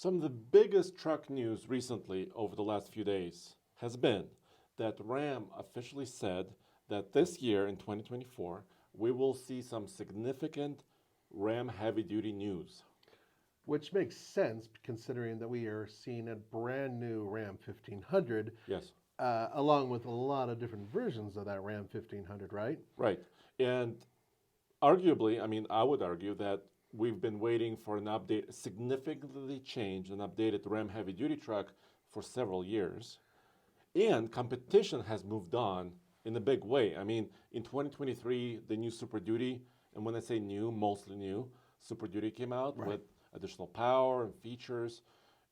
Some of the biggest truck news recently over the last few days has been that Ram officially said that this year in 2024 we will see some significant Ram heavy duty news. Which makes sense considering that we are seeing a brand new Ram 1500, Yes, along with a lot of different versions of that Ram 1500, right? right. And arguably, I would argue that we've been waiting for an update, significantly changed and updated Ram heavy duty truck for several years. And competition has moved on in a big way. In 2023, the new Super Duty, and when I say new, mostly new, Super Duty came out Right. with additional power and features.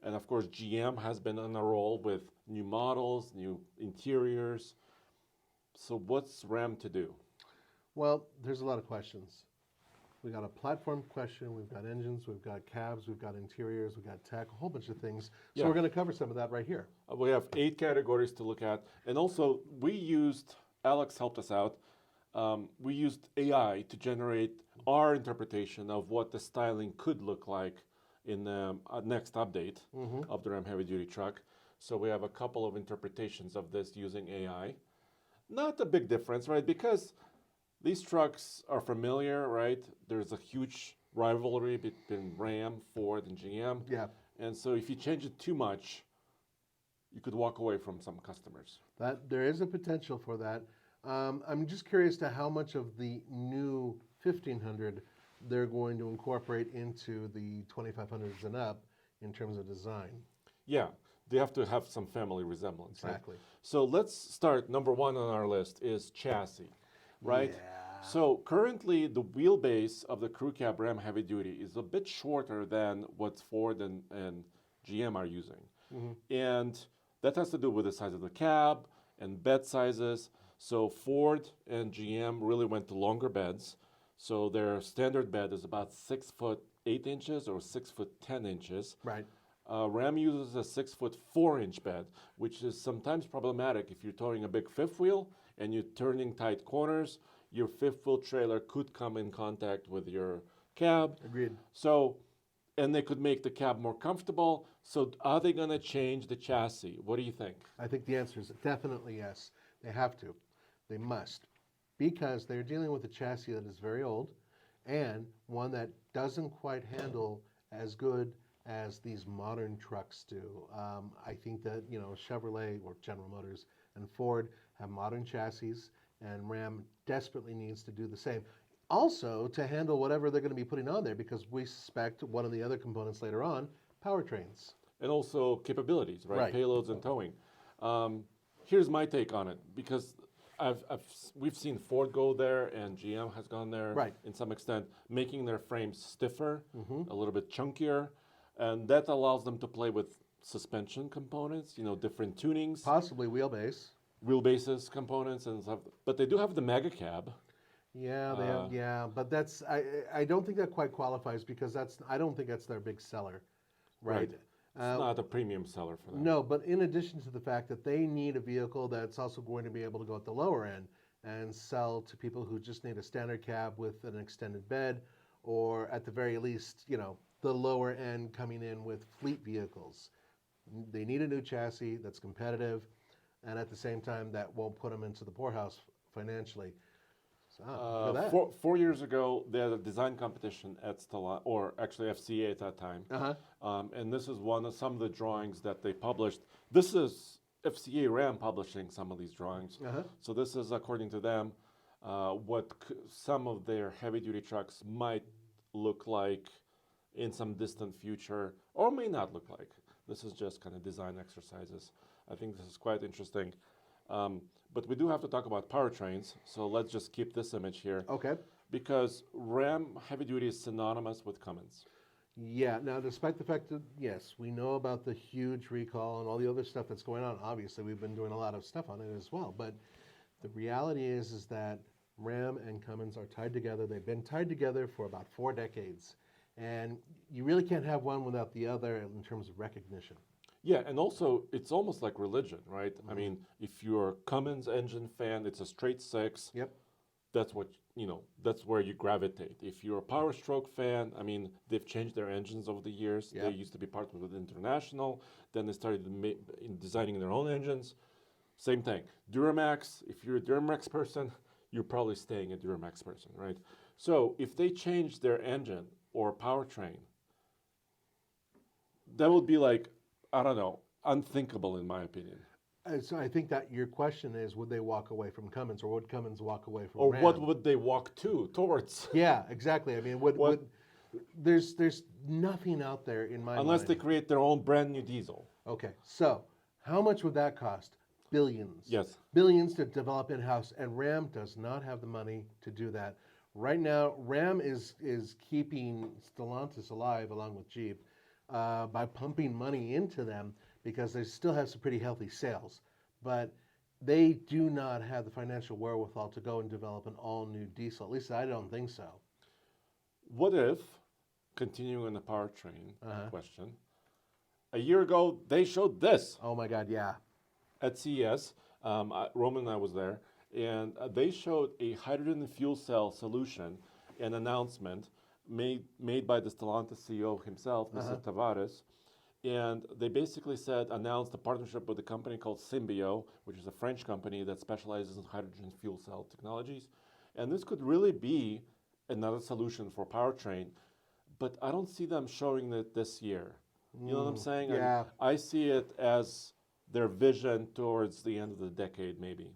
And of course, GM has been on a roll with new models, new interiors. So what's Ram to do? Well, there's a lot of questions. We got a platform question, we've got engines, we've got cabs, we've got interiors, we've got tech, a whole bunch of things. So Yeah. we're going to cover some of that right here. We have 8 categories to look at. And also, Alex helped us out. We used AI to generate our interpretation of what the styling could look like in the next update of the Ram Heavy Duty truck. So we have a couple of interpretations of this using AI. Not a big difference, right? Because these trucks are familiar, right? There's a huge rivalry between Ram, Ford, and GM. Yeah, And so if you change it too much, you could walk away from some customers. that there is a potential for that. I'm just curious to how much of the new 1500 they're going to incorporate into the 2500s and up in terms of design. Yeah, they have to have some family resemblance. Right? Exactly. So let's start. Number one on our list is chassis, right? Yeah. So currently, the wheelbase of the crew cab Ram Heavy Duty is a bit shorter than what Ford and GM are using. And that has to do with the size of the cab and bed sizes. So Ford and GM really went to longer beds. So their standard bed is about 6'8" or 6'10". Right. Ram uses a 6'4" bed, which is sometimes problematic if you're towing a big fifth wheel and you're turning tight corners. Your fifth wheel trailer could come in contact with your cab. Agreed. So, and they could make the cab more comfortable. So, are they going to change the chassis? What do you think? I think the answer is definitely yes. They have to. They must. Because they're dealing with a chassis that is very old and one that doesn't quite handle as good as these modern trucks do. I think that, Chevrolet or General Motors and Ford have modern chassis, and Ram desperately needs to do the same. Also, to handle whatever they're going to be putting on there, because we suspect one of the other components later on, powertrains. And also capabilities, right? Right. Payloads and towing. Here's my take on it, because we've seen Ford go there and GM has gone there Right. in some extent, making their frames stiffer, a little bit chunkier, and that allows them to play with suspension components, different tunings, Possibly wheelbase. wheelbases components, and stuff. But they do have the mega cab. Yeah, they have, yeah, but I don't think that quite qualifies because I don't think that's their big seller, right? It's not a premium seller for them. No, but in addition to the fact that they need a vehicle that's also going to be able to go at the lower end and sell to people who just need a standard cab with an extended bed, or at the very least, the lower end coming in with fleet vehicles. They need a new chassis that's competitive, and at the same time that won't put them into the poorhouse financially. So, look at that. 4 years ago, they had a design competition at Stellantis, or actually FCA at that time. And this is some of the drawings that they published. This is FCA Ram publishing some of these drawings. So this is, according to them, what some of their heavy-duty trucks might look like in some distant future, or may not look like. This is just kind of design exercises. I think this is quite interesting. But we do have to talk about powertrains, so let's just keep this image here. Okay. Because Ram Heavy Duty is synonymous with Cummins. Yeah, now despite the fact that, yes, we know about the huge recall and all the other stuff that's going on, obviously we've been doing a lot of stuff on it as well, but the reality is that Ram and Cummins are tied together. They've been tied together for about 4 decades, and you really can't have one without the other in terms of recognition. Yeah, and also it's almost like religion, right? If you're a Cummins engine fan, it's a straight 6. Yep. that's what that's where you gravitate. If you're a Power Stroke fan, I mean, they've changed their engines over the years. Yeah. They used to be partnered with International, then they started in designing their own engines. Same thing. Duramax, if you're a Duramax person, you're probably staying a Duramax person, right? So if they change their engine or powertrain, that would be like, I don't know, unthinkable in my opinion. So I think that your question is, would they walk away from Cummins, or would Cummins walk away from Or Ram? what would they walk towards? Yeah, exactly. I mean, there's nothing out there in my Unless mind. they create their own brand new diesel. Okay, so how much would that cost? Billions. Yes. Billions to develop in-house, and Ram does not have the money to do that. Right now, Ram is keeping Stellantis alive along with Jeep by pumping money into them because they still have some pretty healthy sales. But they do not have the financial wherewithal to go and develop an all-new diesel. At least I don't think so. What if, continuing on the powertrain question, a year ago they showed this Oh my God, yeah. at CES. Roman and I was there, and they showed a hydrogen fuel cell solution, an announcement made by the Stellantis CEO himself, Mr. Tavares. And they basically announced a partnership with a company called Symbio, which is a French company that specializes in hydrogen fuel cell technologies. And this could really be another solution for powertrain, but I don't see them showing it this year. You know what I'm saying? Yeah. I see it as their vision towards the end of the decade, maybe.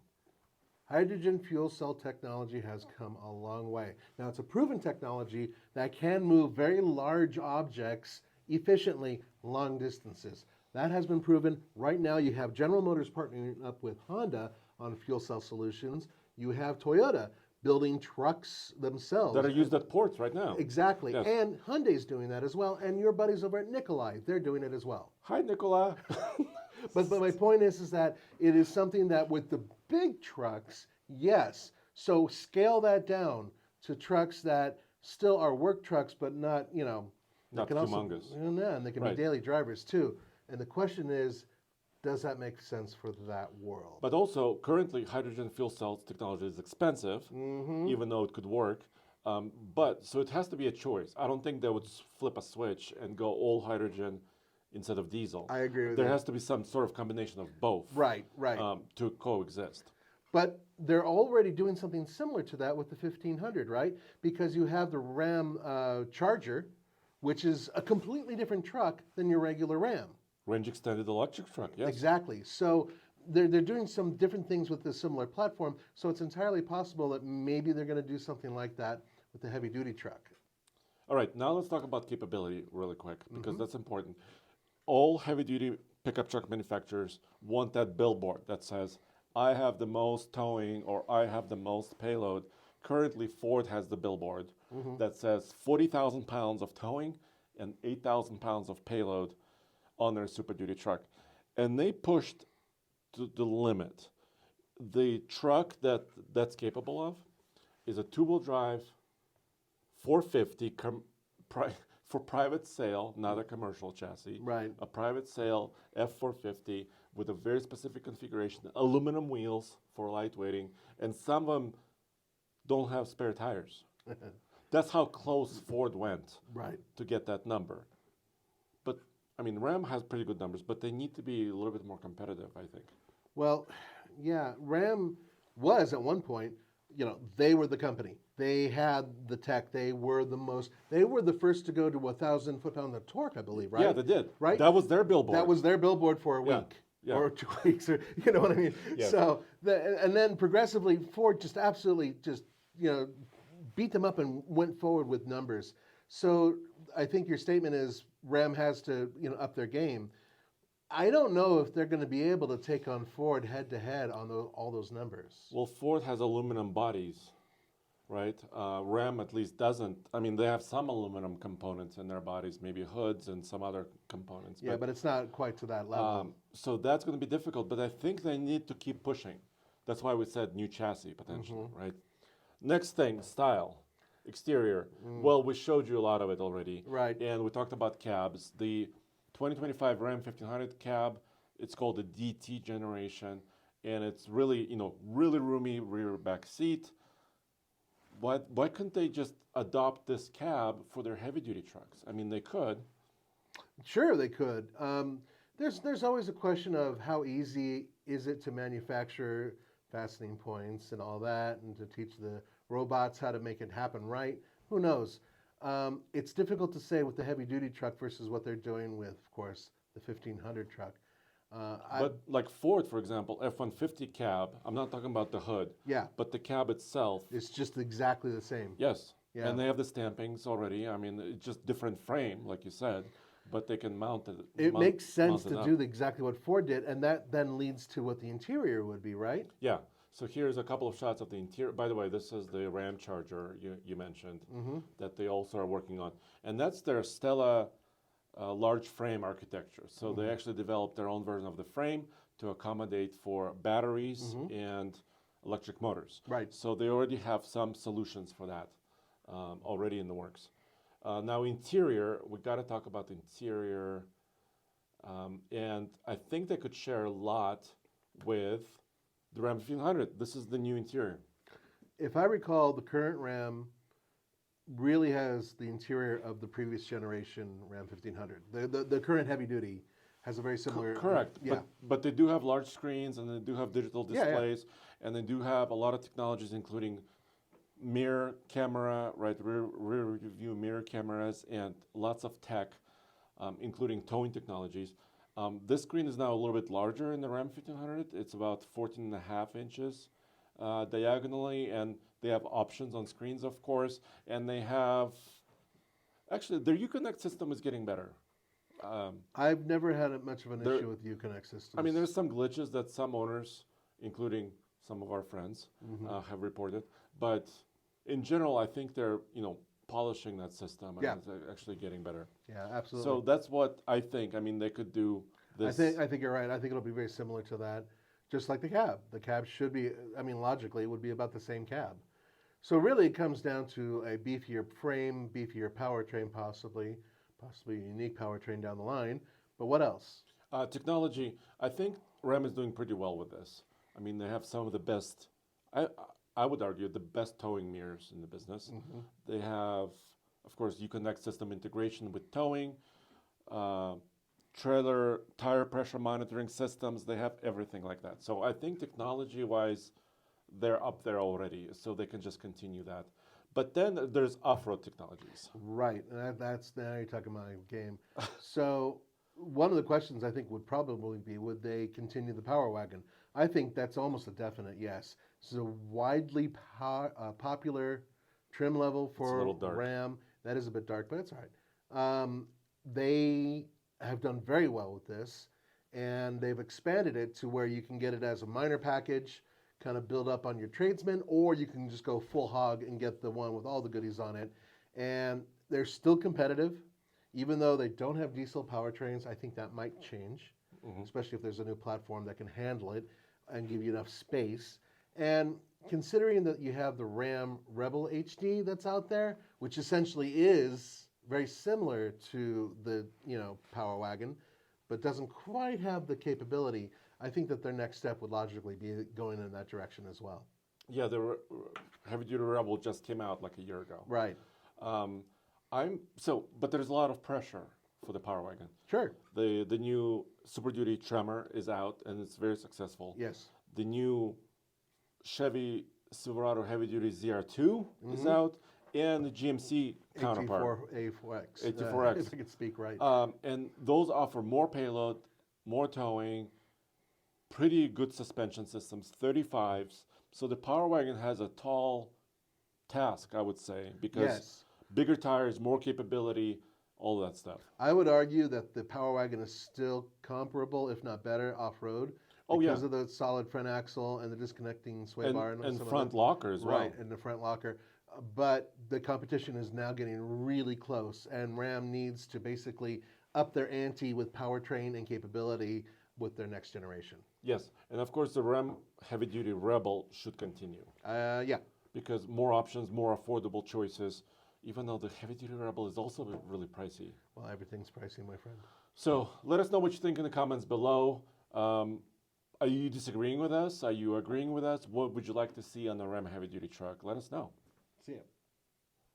Hydrogen fuel cell technology has come a long way. Now, it's a proven technology that can move very large objects efficiently long distances. That has been proven. Right now, you have General Motors partnering up with Honda on fuel cell solutions. You have Toyota building trucks themselves. That are used at ports right now. Exactly. Yes. And Hyundai's doing that as well. And your buddies over at Nikolai, they're doing it as well. Hi, Nicola. But my point is that it is something that with the big trucks, yes. So scale that down to trucks that still are work trucks, but not, Not can also, humongous. yeah, and they can Right. be daily drivers too. And the question is, does that make sense for that world? But also, currently, hydrogen fuel cell technology is expensive, even though it could work. So it has to be a choice. I don't think they would flip a switch and go all hydrogen instead of diesel. I agree with There you. has to be some sort of combination of both. Right. To coexist. But they're already doing something similar to that with the 1500, right? Because you have the Ram Charger, which is a completely different truck than your regular Ram. Range extended electric truck, yes. Exactly. So they're doing some different things with this similar platform. So it's entirely possible that maybe they're going to do something like that with the heavy duty truck. All right, now let's talk about capability really quick because that's important. All heavy duty pickup truck manufacturers want that billboard that says, I have the most towing or I have the most payload. Currently, Ford has the billboard that says 40,000 pounds of towing and 8,000 pounds of payload on their Super Duty truck. And they pushed to the limit. The truck that's capable of is a two-wheel drive 450 for private sale, not a commercial chassis. Right. A private sale F450 with a very specific configuration, aluminum wheels for lightweighting, and some of them don't have spare tires. That's how close Ford went to get that number. But, I mean, Ram has pretty good numbers, but they need to be a little bit more competitive, I think. Well, yeah, Ram was at one point, they were the company. They had the tech. They were the first to go to 1,000 foot-pounds of torque, I believe, right? Yeah, they did. Right? That was their billboard. That was their billboard for a week. Yeah. Or 2 weeks, or you know what I mean? Yes. So, and then progressively, Ford just absolutely beat them up and went forward with numbers. So I think your statement is Ram has to up their game. I don't know if they're going to be able to take on Ford head to head on all those numbers. Well, Ford has aluminum bodies, right? Ram at least doesn't. I mean, they have some aluminum components in their bodies, maybe hoods and some other components. Yeah, but it's not quite to that level. So that's going to be difficult, but I think they need to keep pushing. That's why we said new chassis potentially, right? Next thing, style, exterior. Well, we showed you a lot of it already. Right. And we talked about cabs. The 2025 Ram 1500 cab, it's called the DT generation, and it's really, really roomy rear back seat. why couldn't they just adopt this cab for their heavy duty trucks? I mean, they could. Sure, they could. There's always a question of how easy is it to manufacture fastening points and all that, and to teach the robots how to make it happen right. Who knows? It's difficult to say with the heavy duty truck versus what they're doing with, of course, the 1500 truck. But like Ford, for example, F-150 cab, I'm not talking about the hood, Yeah, but the cab itself. it's just exactly the same. Yes. Yeah. And they have the stampings already. I mean, it's just different frame, like you said, but they can mount it. It makes sense to up. do exactly what Ford did, and that then leads to what the interior would be, right? Yeah. So here's a couple of shots of the interior. By the way, this is the Ram Charger you mentioned that they also are working on. And that's their Stella large frame architecture. So they actually developed their own version of the frame to accommodate for batteries and electric motors. Right. So they already have some solutions for that already in the works. Now interior, we got to talk about the interior. And I think they could share a lot with the Ram 1500. This is the new interior. If I recall, the current Ram really has the interior of the previous generation Ram 1500. The current heavy duty has a very similar. Correct. Yeah. But they do have large screens and they do have digital Yeah, yeah. displays and they do have a lot of technologies, including mirror camera, right, rear view mirror cameras, and lots of tech, including towing technologies. This screen is now a little bit larger in the Ram 1500. It's about 14 and a half inches diagonally, and they have options on screens, of course, and they have, actually, their Uconnect system is getting better. I've never had much of an issue with Uconnect systems. I mean, there's some glitches that some owners, including some of our friends, have reported, but in general, I think they're, polishing that system and it's actually getting better. Yeah, absolutely. So that's what I think. I mean, they could do this. I think you're right. I think it'll be very similar to that, just like the cab. The cab should be, logically, it would be about the same cab. So really it comes down to a beefier frame, beefier powertrain possibly a unique powertrain down the line. But what else? Technology, I think Ram is doing pretty well with this. I mean, they have some of the best, I would argue, the best towing mirrors in the business. They have, of course, Uconnect system integration with towing, trailer tire pressure monitoring systems. They have everything like that. So I think technology-wise, they're up there already. So they can just continue that. But then there's off-road technologies. Right, and that's now you're talking my game. So one of the questions I think would probably be, would they continue the Power Wagon? I think that's almost a definite yes. This is a widely popular trim level for Ram. That is a bit dark, but it's all right. They have done very well with this, and they've expanded it to where you can get it as a minor package, kind of build up on your tradesman, or you can just go full hog and get the one with all the goodies on it. And they're still competitive, even though they don't have diesel powertrains. I think that might change, especially if there's a new platform that can handle it and give you enough space. And considering that you have the Ram Rebel HD that's out there, which essentially is very similar to the Power Wagon, but doesn't quite have the capability, I think that their next step would logically be going in that direction as well. Yeah, the Heavy Duty Rebel just came out like a year ago. Right. But there's a lot of pressure for the Power Wagon. Sure. The new Super Duty Tremor is out and it's very successful. Yes. The new Chevy Silverado Heavy Duty ZR2 is out, and the GMC counterpart. AT4X. AT4X. If I could speak right. And those offer more payload, more towing, pretty good suspension systems, 35s. So the Power Wagon has a tall task, I would say, because bigger tires, more capability, all that stuff. I would argue that the Power Wagon is still comparable, if not better, off-road. Because of the solid front axle and the disconnecting sway bar. And front locker as well. Right, and the front locker. But the competition is now getting really close, and Ram needs to basically up their ante with powertrain and capability with their next generation. Yes, and of course the Ram Heavy Duty Rebel should continue. Yeah. Because more options, more affordable choices, even though the Heavy Duty Rebel is also really pricey. Well, everything's pricey, my friend. So let us know what you think in the comments below. Are you disagreeing with us? Are you agreeing with us? What would you like to see on the Ram Heavy Duty truck? Let us know. See ya.